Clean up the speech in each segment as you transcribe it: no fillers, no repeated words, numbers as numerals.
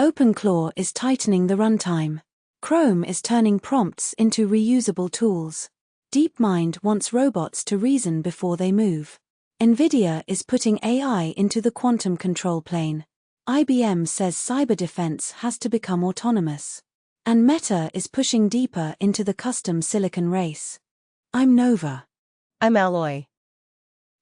OpenClaw is tightening the runtime. Chrome is turning prompts into reusable tools. DeepMind wants robots to reason before they move. NVIDIA is putting AI into the quantum control plane. IBM says cyber defense has to become autonomous. And Meta is pushing deeper into the custom silicon race. I'm Nova. I'm Alloy.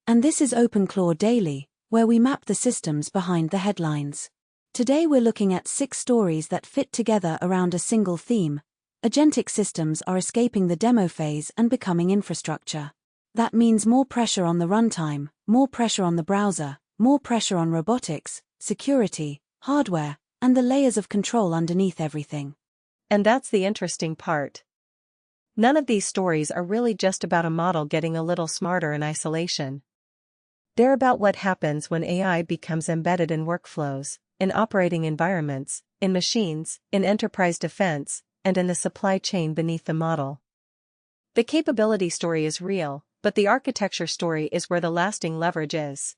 And this is OpenClaw Daily, where we map the systems behind the headlines. Today we're looking at 6 stories that fit together around a single theme. Agentic systems are escaping the demo phase and becoming infrastructure. That means more pressure on the runtime, more pressure on the browser, more pressure on robotics, security, hardware, and the layers of control underneath everything. And that's the interesting part. None of these stories are really just about a model getting a little smarter in isolation. They're about what happens when AI becomes embedded in workflows, in operating environments, in machines, in enterprise defense, and in the supply chain beneath the model. The capability story is real, but the architecture story is where the lasting leverage is.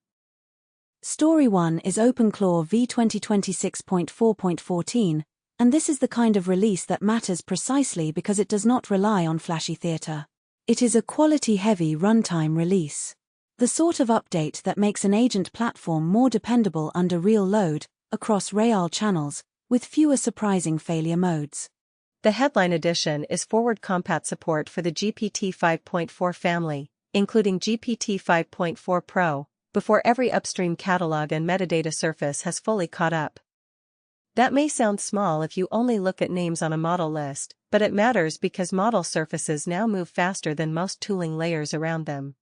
Story 1 is OpenClaw v 2026.4.14, and this is the kind of release that matters precisely because it does not rely on flashy theater. It is a quality-heavy runtime release. The sort of update that makes an agent platform more dependable under real load, across real channels, with fewer surprising failure modes. The headline edition is Forward-Compat support for the GPT 5.4 family, including GPT 5.4 Pro, before every upstream catalog and metadata surface has fully caught up. That may sound small if you only look at names on a model list, but it matters because model surfaces now move faster than most tooling layers around them.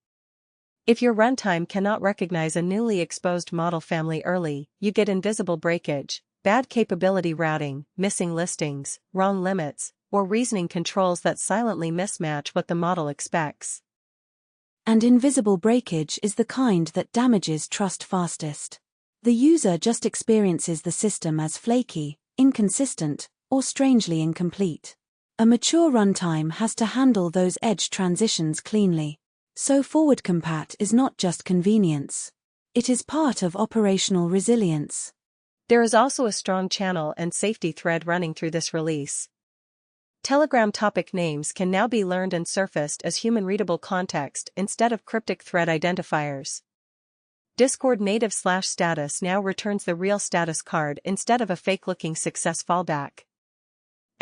If your runtime cannot recognize a newly exposed model family early, you get invisible breakage, bad capability routing, missing listings, wrong limits, or reasoning controls that silently mismatch what the model expects. And invisible breakage is the kind that damages trust fastest. The user just experiences the system as flaky, inconsistent, or strangely incomplete. A mature runtime has to handle those edge transitions cleanly. So Forward-Compat is not just convenience. It is part of operational resilience. There is also a strong channel and safety thread running through this release. Telegram topic names can now be learned and surfaced as human-readable context instead of cryptic thread identifiers. Discord native/status now returns the real status card instead of a fake-looking success fallback.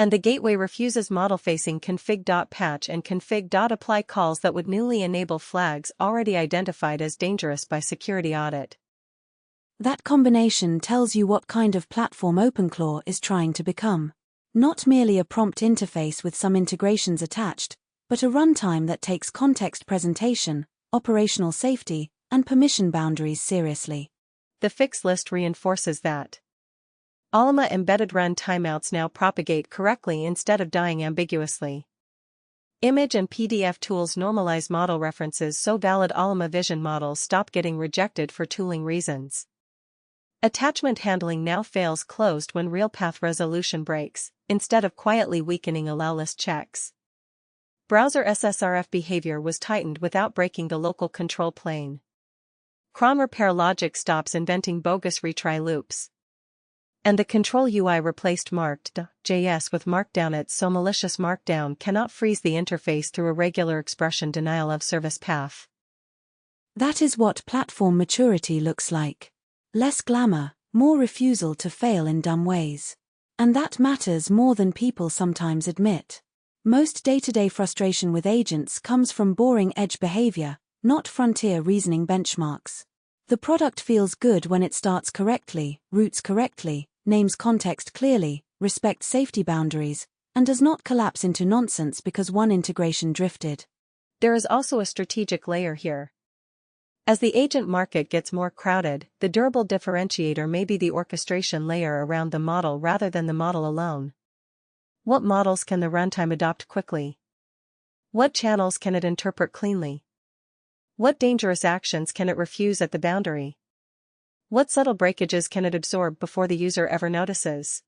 And the gateway refuses model-facing config.patch and config.apply calls that would newly enable flags already identified as dangerous by security audit. That combination tells you what kind of platform OpenClaw is trying to become. Not merely a prompt interface with some integrations attached, but a runtime that takes context presentation, operational safety, and permission boundaries seriously. The fix list reinforces that. Alma embedded run timeouts now propagate correctly instead of dying ambiguously. Image and PDF tools normalize model references so valid Alma vision models stop getting rejected for tooling reasons. Attachment handling now fails closed when real path resolution breaks, instead of quietly weakening allow list checks. Browser SSRF behavior was tightened without breaking the local control plane. Cron repair logic stops inventing bogus retry loops. And the control UI replaced marked.js with markdown so malicious markdown cannot freeze the interface through a regular expression denial of service path. That is what platform maturity looks like. Less glamour, more refusal to fail in dumb ways. And that matters more than people sometimes admit. Most day-to-day frustration with agents comes from boring edge behavior, not frontier reasoning benchmarks. The product feels good when it starts correctly, routes correctly, names context clearly, respects safety boundaries, and does not collapse into nonsense because one integration drifted. There is also a strategic layer here. As the agent market gets more crowded, the durable differentiator may be the orchestration layer around the model rather than the model alone. What models can the runtime adopt quickly? What channels can it interpret cleanly? What dangerous actions can it refuse at the boundary? What subtle breakages can it absorb before the user ever notices?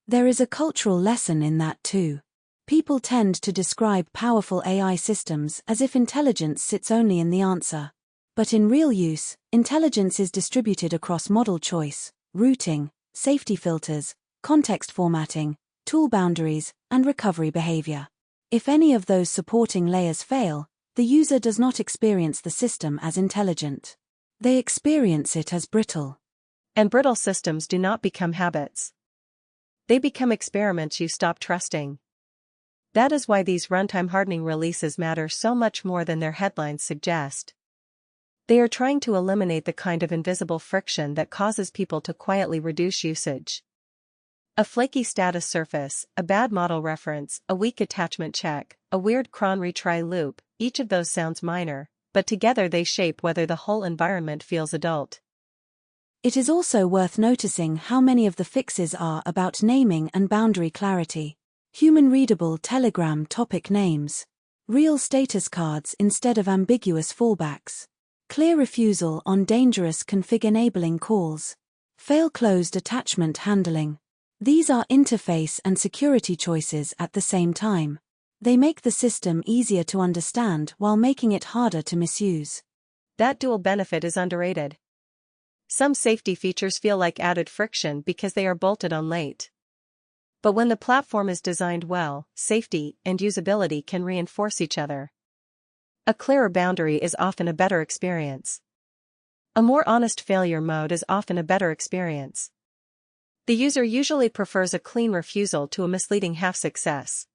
There is a cultural lesson in that too. People tend to describe powerful AI systems as if intelligence sits only in the answer. But in real use, intelligence is distributed across model choice, routing, safety filters, context formatting, tool boundaries, and recovery behavior. If any of those supporting layers fail, the user does not experience the system as intelligent. They experience it as brittle. And brittle systems do not become habits. They become experiments you stop trusting. That is why these runtime hardening releases matter so much more than their headlines suggest. They are trying to eliminate the kind of invisible friction that causes people to quietly reduce usage. A flaky status surface, a bad model reference, a weak attachment check, a weird cron retry loop, each of those sounds minor, but together they shape whether the whole environment feels adult. It is also worth noticing how many of the fixes are about naming and boundary clarity. Human-readable Telegram topic names. Real status cards instead of ambiguous fallbacks. Clear refusal on dangerous config-enabling calls. Fail-closed attachment handling. These are interface and security choices at the same time. They make the system easier to understand while making it harder to misuse. That dual benefit is underrated. Some safety features feel like added friction because they are bolted on late. But when the platform is designed well, safety and usability can reinforce each other. A clearer boundary is often a better experience. A more honest failure mode is often a better experience. The user usually prefers a clean refusal to a misleading half-success.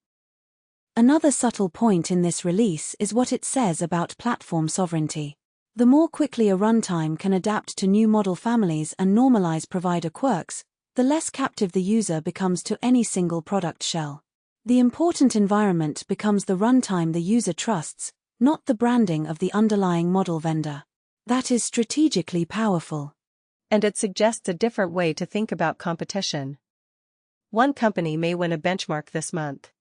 Another subtle point in this release is what it says about platform sovereignty. The more quickly a runtime can adapt to new model families and normalize provider quirks, the less captive the user becomes to any single product shell. The important environment becomes the runtime the user trusts, not the branding of the underlying model vendor. That is strategically powerful. And it suggests a different way to think about competition. One company may win a benchmark this month.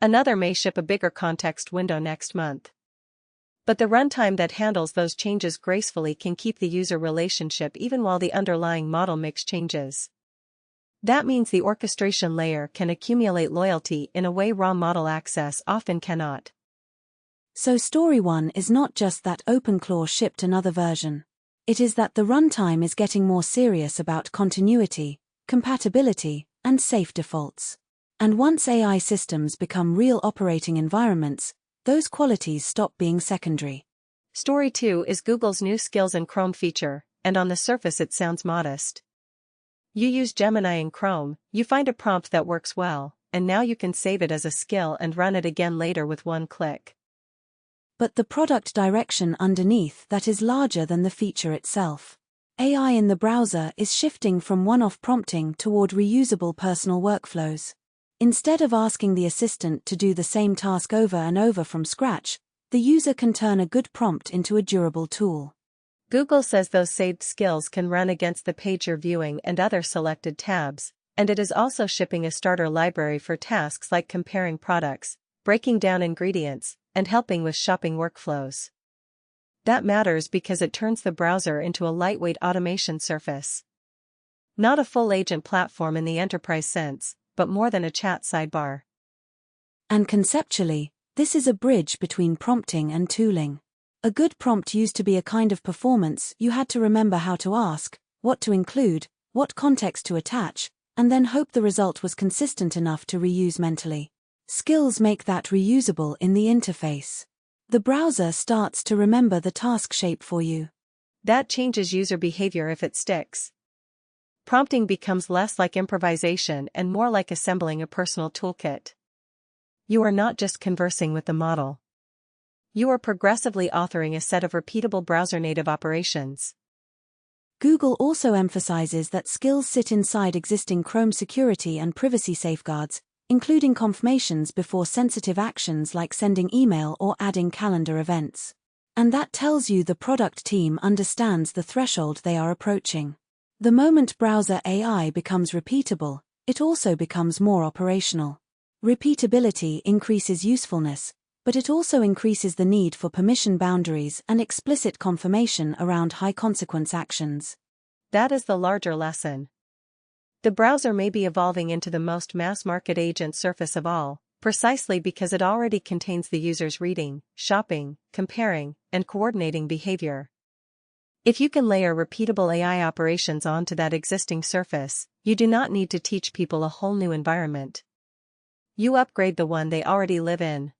Another may ship a bigger context window next month. But the runtime that handles those changes gracefully can keep the user relationship even while the underlying model mix changes. That means the orchestration layer can accumulate loyalty in a way raw model access often cannot. So story 1 is not just that OpenClaw shipped another version. It is that the runtime is getting more serious about continuity, compatibility, and safe defaults. And once AI systems become real operating environments, those qualities stop being secondary. Story 2 is Google's new Skills in Chrome feature, and on the surface it sounds modest. You use Gemini in Chrome, you find a prompt that works well, and now you can save it as a skill and run it again later with one click. But the product direction underneath that is larger than the feature itself. AI in the browser is shifting from one-off prompting toward reusable personal workflows. Instead of asking the assistant to do the same task over and over from scratch, the user can turn a good prompt into a durable tool. Google says those saved skills can run against the page you're viewing and other selected tabs, and it is also shipping a starter library for tasks like comparing products, breaking down ingredients, and helping with shopping workflows. That matters because it turns the browser into a lightweight automation surface. Not a full agent platform in the enterprise sense, but more than a chat sidebar. And conceptually, this is a bridge between prompting and tooling. A good prompt used to be a kind of performance you had to remember how to ask, what to include, what context to attach, and then hope the result was consistent enough to reuse mentally. Skills make that reusable in the interface. The browser starts to remember the task shape for you. That changes user behavior if it sticks. Prompting becomes less like improvisation and more like assembling a personal toolkit. You are not just conversing with the model. You are progressively authoring a set of repeatable browser-native operations. Google also emphasizes that skills sit inside existing Chrome security and privacy safeguards, including confirmations before sensitive actions like sending email or adding calendar events. And that tells you the product team understands the threshold they are approaching. The moment browser AI becomes repeatable, it also becomes more operational. Repeatability increases usefulness, but it also increases the need for permission boundaries and explicit confirmation around high-consequence actions. That is the larger lesson. The browser may be evolving into the most mass-market agent surface of all, precisely because it already contains the user's reading, shopping, comparing, and coordinating behavior. If you can layer repeatable AI operations onto that existing surface, you do not need to teach people a whole new environment. You upgrade the one they already live in.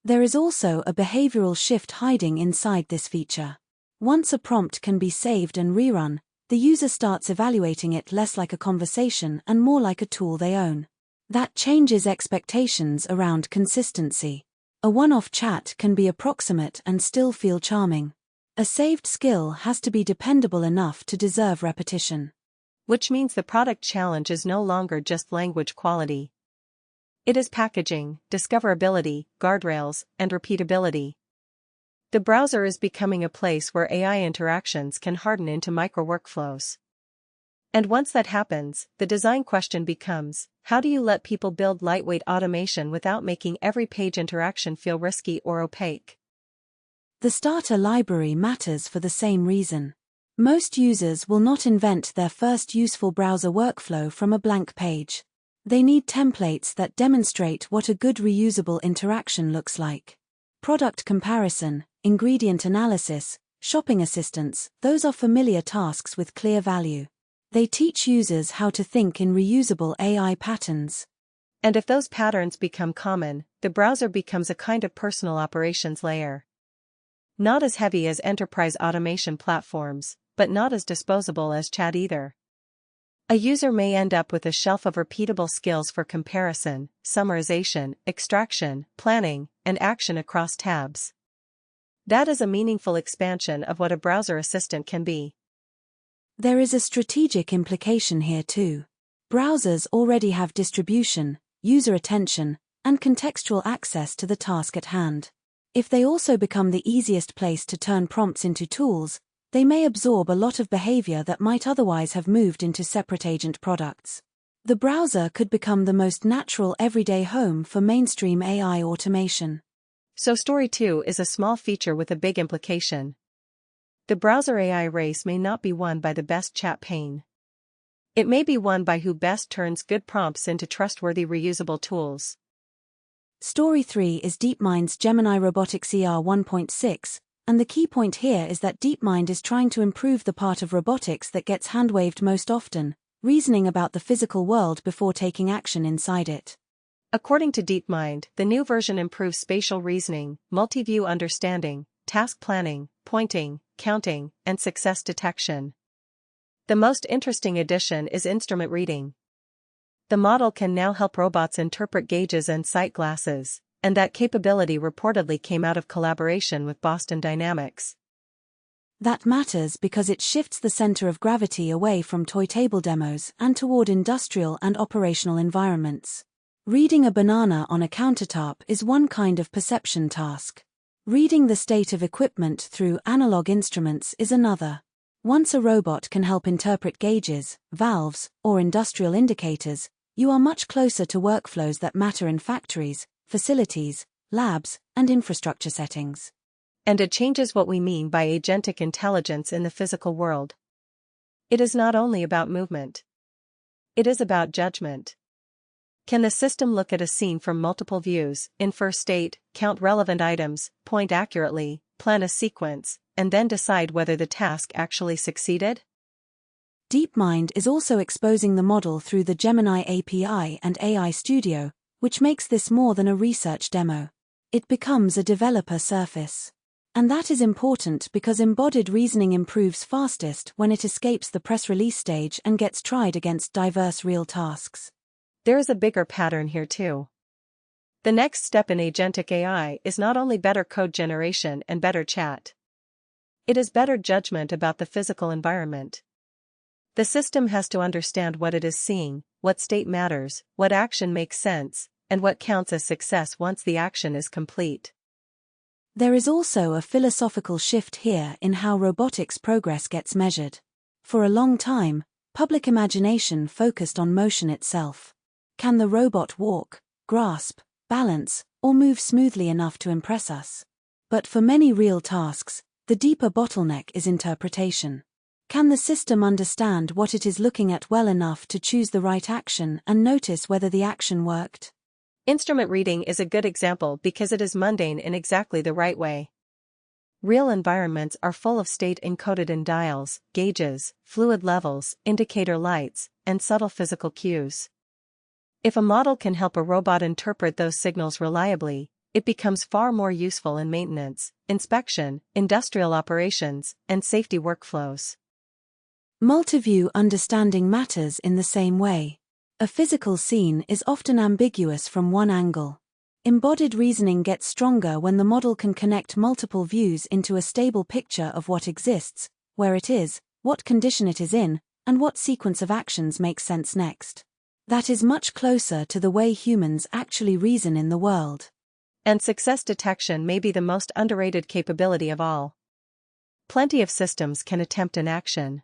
There is also a behavioral shift hiding inside this feature. Once a prompt can be saved and rerun, the user starts evaluating it less like a conversation and more like a tool they own. That changes expectations around consistency. A one-off chat can be approximate and still feel charming. A saved skill has to be dependable enough to deserve repetition. Which means the product challenge is no longer just language quality. It is packaging, discoverability, guardrails, and repeatability. The browser is becoming a place where AI interactions can harden into micro-workflows. And once that happens, the design question becomes, how do you let people build lightweight automation without making every page interaction feel risky or opaque? The starter library matters for the same reason. Most users will not invent their first useful browser workflow from a blank page. They need templates that demonstrate what a good reusable interaction looks like. Product comparison, ingredient analysis, shopping assistance, those are familiar tasks with clear value. They teach users how to think in reusable AI patterns. And if those patterns become common, the browser becomes a kind of personal operations layer. Not as heavy as enterprise automation platforms, but not as disposable as chat either. A user may end up with a shelf of repeatable skills for comparison, summarization, extraction, planning, and action across tabs. That is a meaningful expansion of what a browser assistant can be. There is a strategic implication here too. Browsers already have distribution, user attention, and contextual access to the task at hand. If they also become the easiest place to turn prompts into tools, they may absorb a lot of behavior that might otherwise have moved into separate agent products. The browser could become the most natural everyday home for mainstream AI automation. So Story 2 is a small feature with a big implication. The browser AI race may not be won by the best chat pane. It may be won by who best turns good prompts into trustworthy reusable tools. Story 3 is DeepMind's Gemini Robotics-ER 1.6, and the key point here is that DeepMind is trying to improve the part of robotics that gets hand-waved most often, reasoning about the physical world before taking action inside it. According to DeepMind, the new version improves spatial reasoning, multi-view understanding, task planning, pointing, counting, and success detection. The most interesting addition is instrument reading. The model can now help robots interpret gauges and sight glasses, and that capability reportedly came out of collaboration with Boston Dynamics. That matters because it shifts the center of gravity away from toy table demos and toward industrial and operational environments. Reading a banana on a countertop is one kind of perception task. Reading the state of equipment through analog instruments is another. Once a robot can help interpret gauges, valves, or industrial indicators, you are much closer to workflows that matter in factories, facilities, labs, and infrastructure settings. And it changes what we mean by agentic intelligence in the physical world. It is not only about movement. It is about judgment. Can the system look at a scene from multiple views, infer state, count relevant items, point accurately, plan a sequence, and then decide whether the task actually succeeded? DeepMind is also exposing the model through the Gemini API and AI Studio, which makes this more than a research demo. It becomes a developer surface. And that is important because embodied reasoning improves fastest when it escapes the press release stage and gets tried against diverse real tasks. There is a bigger pattern here too. The next step in agentic AI is not only better code generation and better chat. It is better judgment about the physical environment. The system has to understand what it is seeing, what state matters, what action makes sense, and what counts as success once the action is complete. There is also a philosophical shift here in how robotics progress gets measured. For a long time, public imagination focused on motion itself. Can the robot walk, grasp, balance, or move smoothly enough to impress us? But for many real tasks, the deeper bottleneck is interpretation. Can the system understand what it is looking at well enough to choose the right action and notice whether the action worked? Instrument reading is a good example because it is mundane in exactly the right way. Real environments are full of state encoded in dials, gauges, fluid levels, indicator lights, and subtle physical cues. If a model can help a robot interpret those signals reliably, it becomes far more useful in maintenance, inspection, industrial operations, and safety workflows. Multiview understanding matters in the same way. A physical scene is often ambiguous from one angle. Embodied reasoning gets stronger when the model can connect multiple views into a stable picture of what exists, where it is, what condition it is in, and what sequence of actions makes sense next. That is much closer to the way humans actually reason in the world. And success detection may be the most underrated capability of all. Plenty of systems can attempt an action.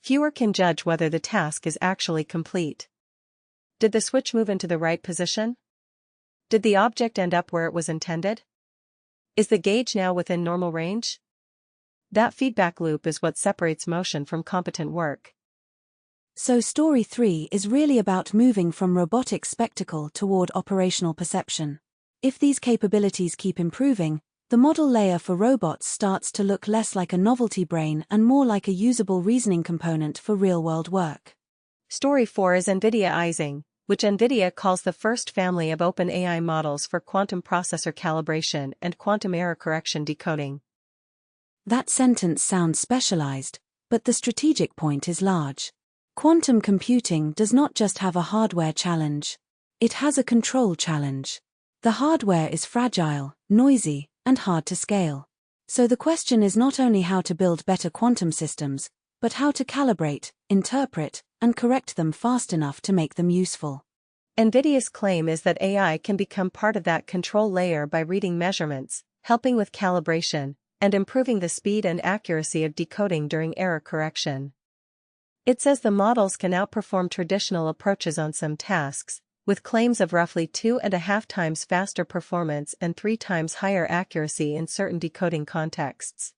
Fewer can judge whether the task is actually complete. Did the switch move into the right position? Did the object end up where it was intended? Is the gauge now within normal range? That feedback loop is what separates motion from competent work. So story 3 is really about moving from robotic spectacle toward operational perception. If these capabilities keep improving, the model layer for robots starts to look less like a novelty brain and more like a usable reasoning component for real-world work. Story 4 is NVIDIA Ising, which NVIDIA calls the first family of open AI models for quantum processor calibration and quantum error correction decoding. That sentence sounds specialized, but the strategic point is large. Quantum computing does not just have a hardware challenge. It has a control challenge. The hardware is fragile, noisy, and hard to scale. So the question is not only how to build better quantum systems, but how to calibrate, interpret, and correct them fast enough to make them useful. NVIDIA's claim is that AI can become part of that control layer by reading measurements, helping with calibration, and improving the speed and accuracy of decoding during error correction. It says the models can outperform traditional approaches on some tasks, with claims of roughly 2.5 times faster performance and 3 times higher accuracy in certain decoding contexts.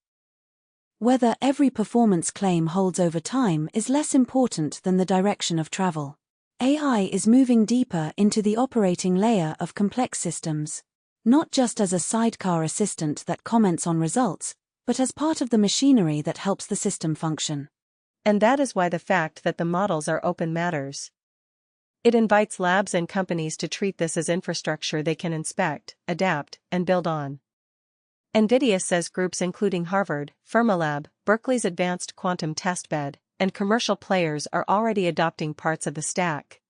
Whether every performance claim holds over time is less important than the direction of travel. AI is moving deeper into the operating layer of complex systems, not just as a sidecar assistant that comments on results, but as part of the machinery that helps the system function. And that is why the fact that the models are open matters. It invites labs and companies to treat this as infrastructure they can inspect, adapt, and build on. NVIDIA says groups including Harvard, Fermilab, Berkeley's Advanced Quantum Testbed, and commercial players are already adopting parts of the stack.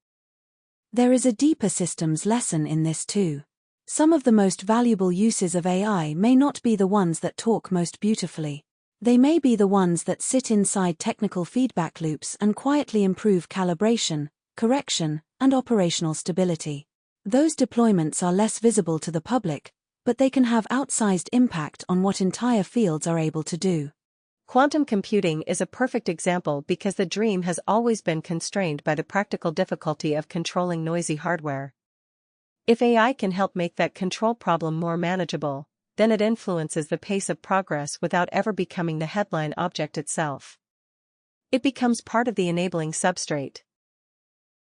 There is a deeper systems lesson in this too. Some of the most valuable uses of AI may not be the ones that talk most beautifully. They may be the ones that sit inside technical feedback loops and quietly improve calibration, correction, and operational stability. Those deployments are less visible to the public, but they can have outsized impact on what entire fields are able to do. Quantum computing is a perfect example because the dream has always been constrained by the practical difficulty of controlling noisy hardware. If AI can help make that control problem more manageable, then it influences the pace of progress without ever becoming the headline object itself. It becomes part of the enabling substrate.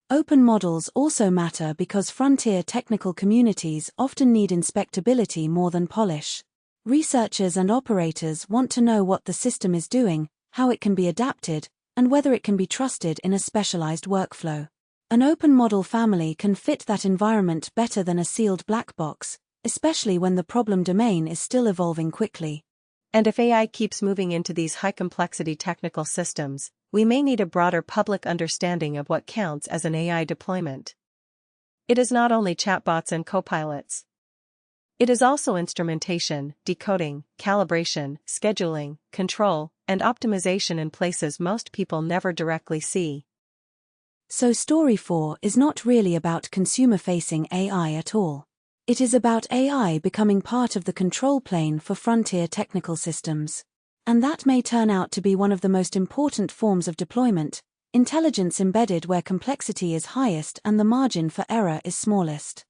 Open models also matter because frontier technical communities often need inspectability more than polish. Researchers and operators want to know what the system is doing, how it can be adapted, and whether it can be trusted in a specialized workflow. An open model family can fit that environment better than a sealed black box, especially when the problem domain is still evolving quickly. And if AI keeps moving into these high-complexity technical systems, we may need a broader public understanding of what counts as an AI deployment. It is not only chatbots and copilots. It is also instrumentation, decoding, calibration, scheduling, control, and optimization in places most people never directly see. So Story 4 is not really about consumer-facing AI at all. It is about AI becoming part of the control plane for frontier technical systems. And that may turn out to be one of the most important forms of deployment, intelligence embedded where complexity is highest and the margin for error is smallest.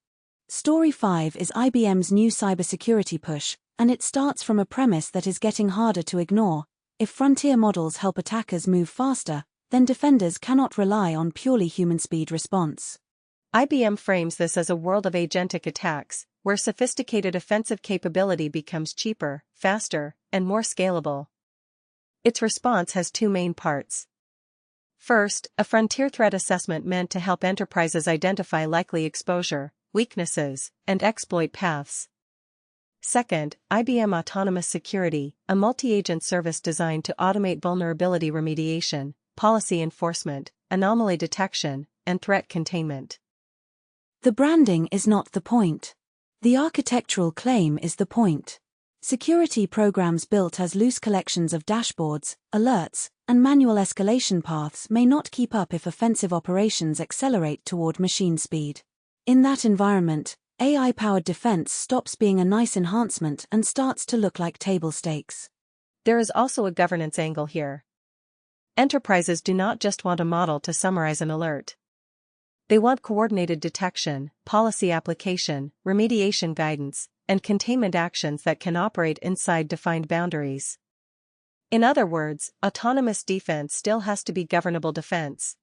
Story 5 is IBM's new cybersecurity push, and it starts from a premise that is getting harder to ignore. If frontier models help attackers move faster, then defenders cannot rely on purely human speed response. IBM frames this as a world of agentic attacks, where sophisticated offensive capability becomes cheaper, faster, and more scalable. Its response has two main parts. First, a frontier threat assessment meant to help enterprises identify likely exposure, weaknesses, and exploit paths. Second, IBM Autonomous Security, a multi-agent service designed to automate vulnerability remediation, policy enforcement, anomaly detection, and threat containment. The branding is not the point. The architectural claim is the point. Security programs built as loose collections of dashboards, alerts, and manual escalation paths may not keep up if offensive operations accelerate toward machine speed. In that environment, AI-powered defense stops being a nice enhancement and starts to look like table stakes. There is also a governance angle here. Enterprises do not just want a model to summarize an alert. They want coordinated detection, policy application, remediation guidance, and containment actions that can operate inside defined boundaries. In other words, autonomous defense still has to be governable defense.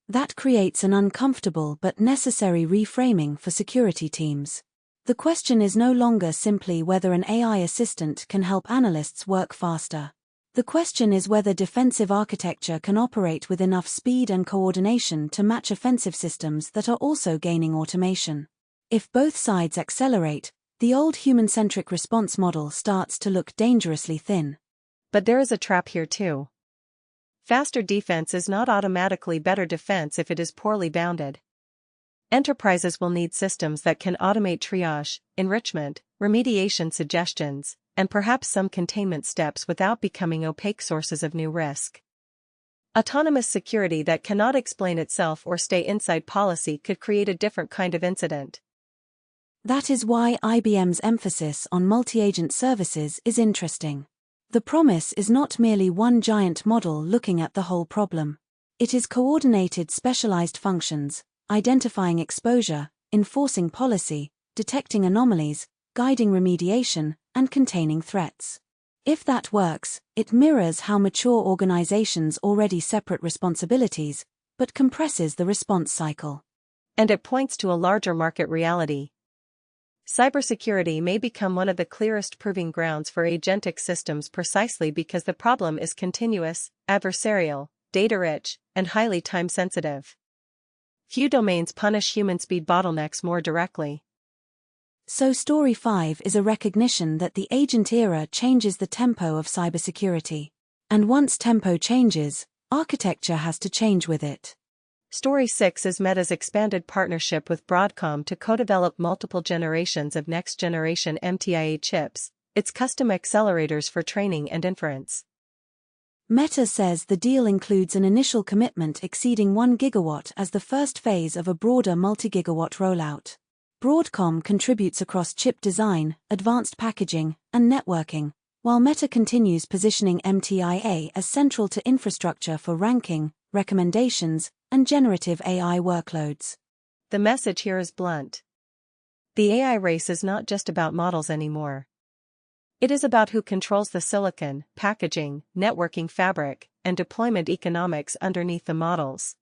That creates an uncomfortable but necessary reframing for security teams. The question is no longer simply whether an AI assistant can help analysts work faster. The question is whether defensive architecture can operate with enough speed and coordination to match offensive systems that are also gaining automation. If both sides accelerate, the old human-centric response model starts to look dangerously thin. But there is a trap here too. Faster defense is not automatically better defense if it is poorly bounded. Enterprises will need systems that can automate triage, enrichment, remediation suggestions, and perhaps some containment steps without becoming opaque sources of new risk. Autonomous security that cannot explain itself or stay inside policy could create a different kind of incident. That is why IBM's emphasis on multi-agent services is interesting. The promise is not merely one giant model looking at the whole problem. It is coordinated specialized functions, identifying exposure, enforcing policy, detecting anomalies, guiding remediation, and containing threats. If that works, it mirrors how mature organizations already separate responsibilities, but compresses the response cycle. And it points to a larger market reality. Cybersecurity may become one of the clearest proving grounds for agentic systems precisely because the problem is continuous, adversarial, data-rich, and highly time-sensitive. Few domains punish human speed bottlenecks more directly. So Story 5 is a recognition that the agent era changes the tempo of cybersecurity. And once tempo changes, architecture has to change with it. Story 6 is Meta's expanded partnership with Broadcom to co-develop multiple generations of next-generation MTIA chips, its custom accelerators for training and inference. Meta says the deal includes an initial commitment exceeding 1 gigawatt as the first phase of a broader multi-gigawatt rollout. Broadcom contributes across chip design, advanced packaging, and networking, while Meta continues positioning MTIA as central to infrastructure for ranking, recommendations, and generative AI workloads. The message here is blunt. The AI race is not just about models anymore. It is about who controls the silicon, packaging, networking fabric, and deployment economics underneath the models.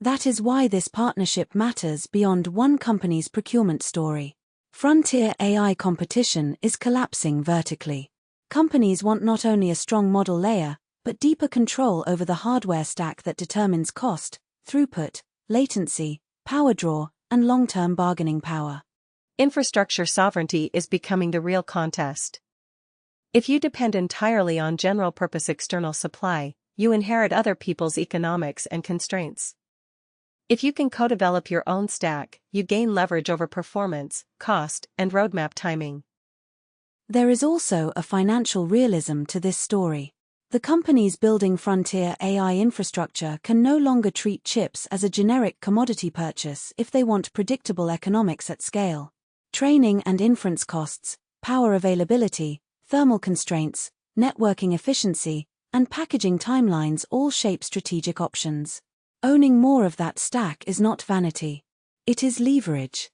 That is why this partnership matters beyond one company's procurement story. Frontier AI competition is collapsing vertically. Companies want not only a strong model layer, but deeper control over the hardware stack that determines cost, throughput, latency, power draw, and long-term bargaining power. Infrastructure sovereignty is becoming the real contest. If you depend entirely on general-purpose external supply, you inherit other people's economics and constraints. If you can co-develop your own stack, you gain leverage over performance, cost, and roadmap timing. There is also a financial realism to this story. The companies building frontier AI infrastructure can no longer treat chips as a generic commodity purchase if they want predictable economics at scale. Training and inference costs, power availability, thermal constraints, networking efficiency, and packaging timelines all shape strategic options. Owning more of that stack is not vanity. It is leverage.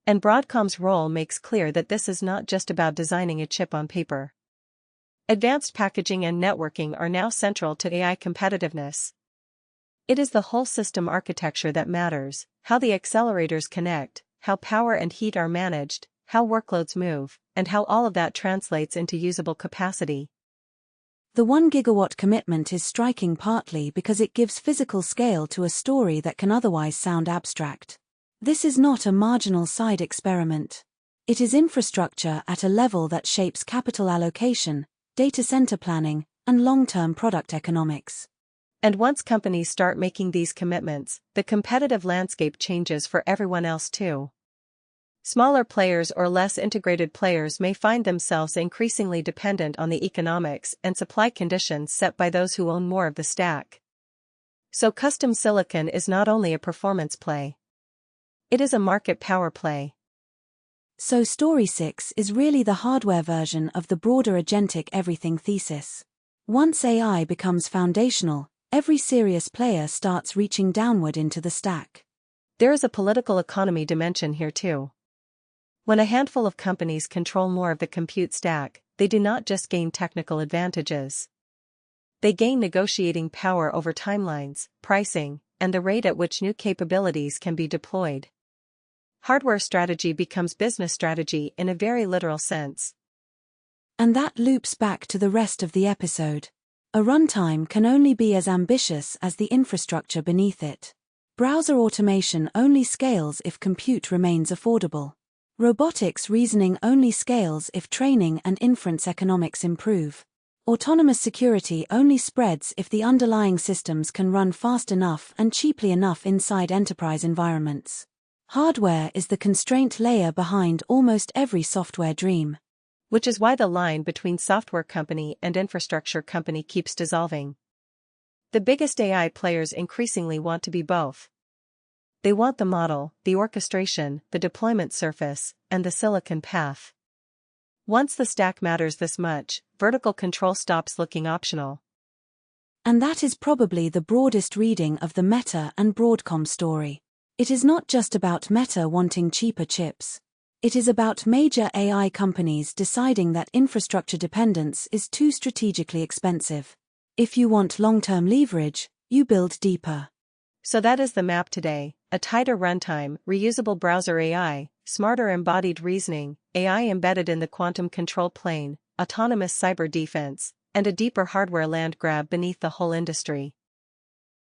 And Broadcom's role makes clear that this is not just about designing a chip on paper. Advanced packaging and networking are now central to AI competitiveness. It is the whole system architecture that matters: how the accelerators connect, how power and heat are managed, how workloads move, and how all of that translates into usable capacity. The 1 gigawatt commitment is striking partly because it gives physical scale to a story that can otherwise sound abstract. This is not a marginal side experiment. It is infrastructure at a level that shapes capital allocation, data center planning, and long-term product economics. And once companies start making these commitments, the competitive landscape changes for everyone else too. Smaller players or less integrated players may find themselves increasingly dependent on the economics and supply conditions set by those who own more of the stack. So custom silicon is not only a performance play. It is a market power play. So Story 6 is really the hardware version of the broader agentic everything thesis. Once AI becomes foundational, every serious player starts reaching downward into the stack. There is a political economy dimension here too. When a handful of companies control more of the compute stack, they do not just gain technical advantages. They gain negotiating power over timelines, pricing, and the rate at which new capabilities can be deployed. Hardware strategy becomes business strategy in a very literal sense. And that loops back to the rest of the episode. A runtime can only be as ambitious as the infrastructure beneath it. Browser automation only scales if compute remains affordable. Robotics reasoning only scales if training and inference economics improve. Autonomous security only spreads if the underlying systems can run fast enough and cheaply enough inside enterprise environments. Hardware is the constraint layer behind almost every software dream. Which is why the line between software company and infrastructure company keeps dissolving. The biggest AI players increasingly want to be both. They want the model, the orchestration, the deployment surface, and the silicon path. Once the stack matters this much, vertical control stops looking optional. And that is probably the broadest reading of the Meta and Broadcom story. It is not just about Meta wanting cheaper chips. It is about major AI companies deciding that infrastructure dependence is too strategically expensive. If you want long-term leverage, you build deeper. So that is the map today: a tighter runtime, reusable browser AI, smarter embodied reasoning, AI embedded in the quantum control plane, autonomous cyber defense, and a deeper hardware land grab beneath the whole industry.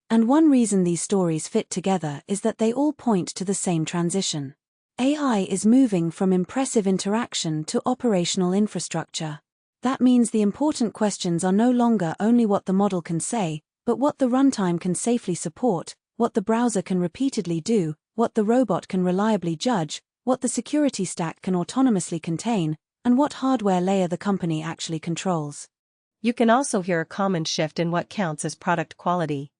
And one reason these stories fit together is that they all point to the same transition. AI is moving from impressive interaction to operational infrastructure. That means the important questions are no longer only what the model can say, but what the runtime can safely support, what the browser can repeatedly do, what the robot can reliably judge, what the security stack can autonomously contain, and what hardware layer the company actually controls. You can also hear a common shift in what counts as product quality.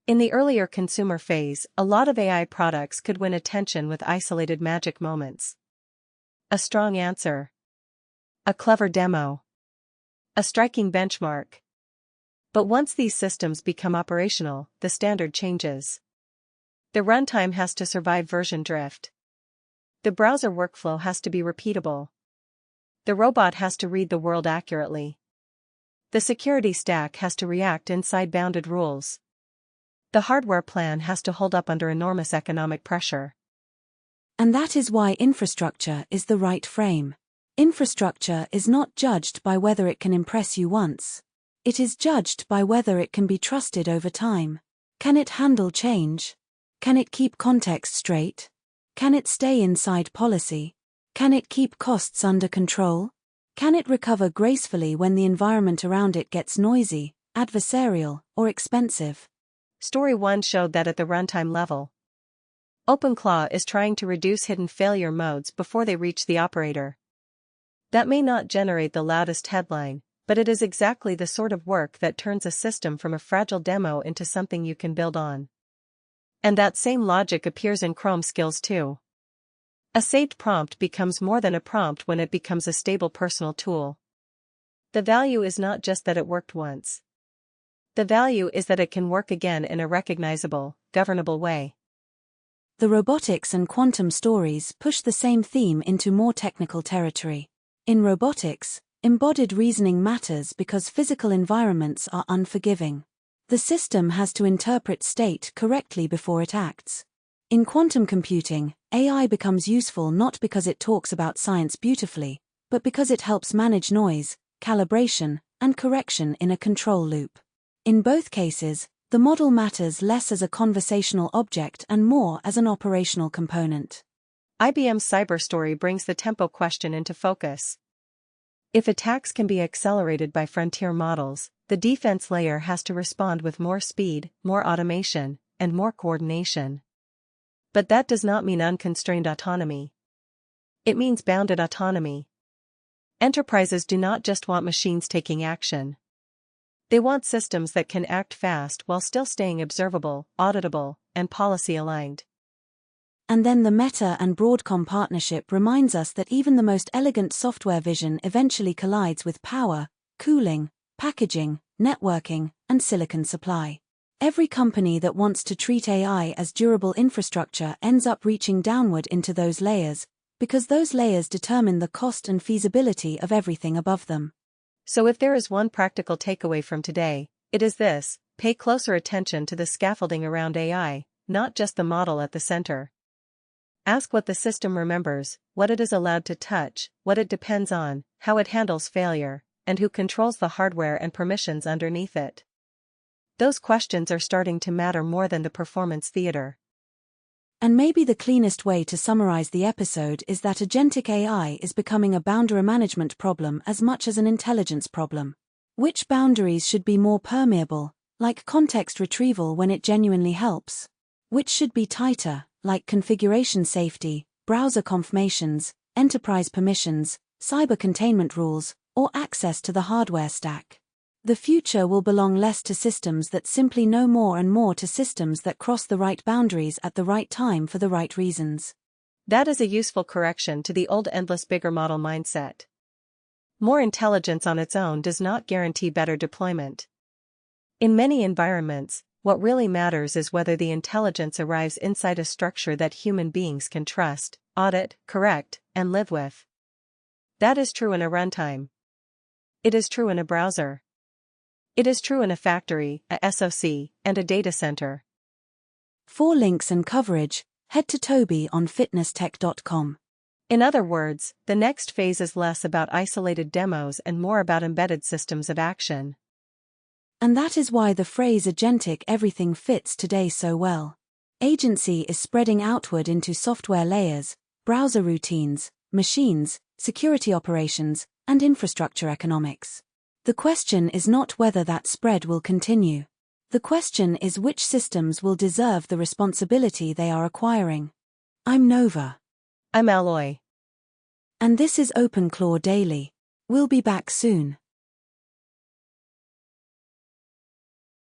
In the earlier consumer phase, a lot of AI products could win attention with isolated magic moments. A strong answer. A clever demo. A striking benchmark. But once these systems become operational, the standard changes. The runtime has to survive version drift. The browser workflow has to be repeatable. The robot has to read the world accurately. The security stack has to react inside bounded rules. The hardware plan has to hold up under enormous economic pressure. And that is why infrastructure is the right frame. Infrastructure is not judged by whether it can impress you once. It is judged by whether it can be trusted over time. Can it handle change? Can it keep context straight? Can it stay inside policy? Can it keep costs under control? Can it recover gracefully when the environment around it gets noisy, adversarial, or expensive? Story 1 showed that at the runtime level. OpenClaw is trying to reduce hidden failure modes before they reach the operator. That may not generate the loudest headline, but it is exactly the sort of work that turns a system from a fragile demo into something you can build on. And that same logic appears in Chrome skills too. A saved prompt becomes more than a prompt when it becomes a stable personal tool. The value is not just that it worked once. The value is that it can work again in a recognizable, governable way. The robotics and quantum stories push the same theme into more technical territory. In robotics, embodied reasoning matters because physical environments are unforgiving. The system has to interpret state correctly before it acts. In quantum computing, AI becomes useful not because it talks about science beautifully, but because it helps manage noise, calibration, and correction in a control loop. In both cases, the model matters less as a conversational object and more as an operational component. IBM's cyber story brings the tempo question into focus. If attacks can be accelerated by frontier models, the defense layer has to respond with more speed, more automation, and more coordination. But that does not mean unconstrained autonomy. It means bounded autonomy. Enterprises do not just want machines taking action. They want systems that can act fast while still staying observable, auditable, and policy-aligned. And then the Meta and Broadcom partnership reminds us that even the most elegant software vision eventually collides with power, cooling, packaging, networking, and silicon supply. Every company that wants to treat AI as durable infrastructure ends up reaching downward into those layers, because those layers determine the cost and feasibility of everything above them. So if there is one practical takeaway from today, it is this: pay closer attention to the scaffolding around AI, not just the model at the center. Ask what the system remembers, what it is allowed to touch, what it depends on, how it handles failure, and who controls the hardware and permissions underneath it. Those questions are starting to matter more than the performance theater. And maybe the cleanest way to summarize the episode is that agentic AI is becoming a boundary management problem as much as an intelligence problem. Which boundaries should be more permeable, like context retrieval when it genuinely helps? Which should be tighter, like configuration safety, browser confirmations, enterprise permissions, cyber containment rules, or access to the hardware stack? The future will belong less to systems that simply know more and more to systems that cross the right boundaries at the right time for the right reasons. That is a useful correction to the old endless bigger model mindset. More intelligence on its own does not guarantee better deployment. In many environments, what really matters is whether the intelligence arrives inside a structure that human beings can trust, audit, correct, and live with. That is true in a runtime. It is true in a browser. It is true in a factory, a SoC, and a data center. For links and coverage, head to Toby on fitnesstech.com. In other words, the next phase is less about isolated demos and more about embedded systems of action. And that is why the phrase agentic everything fits today so well. Agency is spreading outward into software layers, browser routines, machines, security operations, and infrastructure economics. The question is not whether that spread will continue. The question is which systems will deserve the responsibility they are acquiring. I'm Nova. I'm Alloy. And this is OpenClaw Daily. We'll be back soon.